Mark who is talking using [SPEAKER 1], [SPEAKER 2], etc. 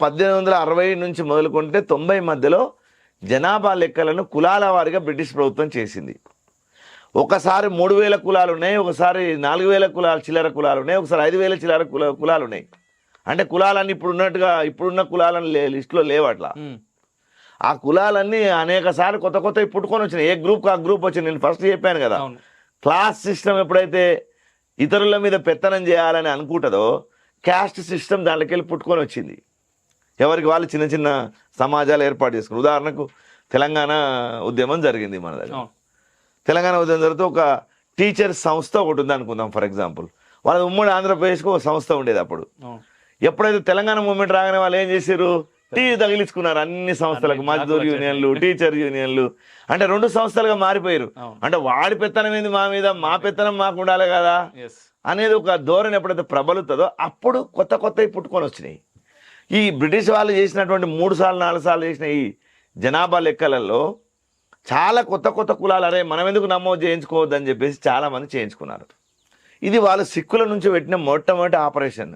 [SPEAKER 1] 1860 నుంచి మొదలుకుంటే 90 మధ్యలో జనాభా లెక్కలను కులాల వారిగా బ్రిటిష్ ప్రభుత్వం చేసింది. ఒకసారి 3000 కులాలు ఉన్నాయి, ఒకసారి 4000 కులాలు చిల్లర కులాలు ఉన్నాయి, ఒకసారి 5000 చిల్లర కులాలు ఉన్నాయి. అంటే కులాలన్నీ ఇప్పుడున్న కులాలని లిస్టులో లేవు అట్లా. ఆ కులాలన్నీ అనేక సార్లు కొత్త పుట్టుకొని వచ్చినాయి. ఏ గ్రూప్ ఆ గ్రూప్ వచ్చింది. నేను ఫస్ట్ చెప్పాను కదా, క్లాస్ సిస్టమ్ ఎప్పుడైతే ఇతరుల మీద పెత్తనం చేయాలని అనుకుంటుందో క్యాస్ట్ సిస్టమ్ దాంట్లోకి వెళ్ళి పుట్టుకొని వచ్చింది. ఎవరికి వాళ్ళు చిన్న చిన్న సమాజాలు ఏర్పాటు చేసుకున్నారు. ఉదాహరణకు తెలంగాణ ఉద్యమం జరిగింది మన దగ్గర. తెలంగాణ ఉద్యమం జరిగితే ఒక టీచర్ సంస్థ ఒకటి ఉంది అనుకుందాం ఫర్ ఎగ్జాంపుల్. వాళ్ళ ఉమ్మడి ఆంధ్రప్రదేశ్కి ఒక సంస్థ ఉండేది అప్పుడు. ఎప్పుడైతే తెలంగాణ మూవ్మెంట్ రాగానే వాళ్ళు ఏం చేశారు, టీ తగిలించుకున్నారు అన్ని సంస్థలకు, మజ్దూర్ యూనియన్లు, టీచర్ యూనియన్లు. అంటే 2 సంస్థలుగా మారిపోయారు. అంటే వాడి పెత్తనం ఏంది మా మీద, మా పెత్తనం మాకు ఉండాలి కదా అనేది ఒక ధోరణి ఎప్పుడైతే ప్రబలుతుందో అప్పుడు కొత్తవి పుట్టుకొని వచ్చినాయి. ఈ బ్రిటిష్ వాళ్ళు చేసినటువంటి 3 సార్లు 4 సార్లు చేసిన ఈ జనాభా లెక్కలలో చాలా కొత్త కులాలు, అరే మనం ఎందుకు నమోదు చేయించుకోవద్దని చెప్పేసి చాలా మంది చేయించుకున్నారు. ఇది వాళ్ళు సిక్కుల నుంచి పెట్టిన మొట్టమొదటి ఆపరేషన్.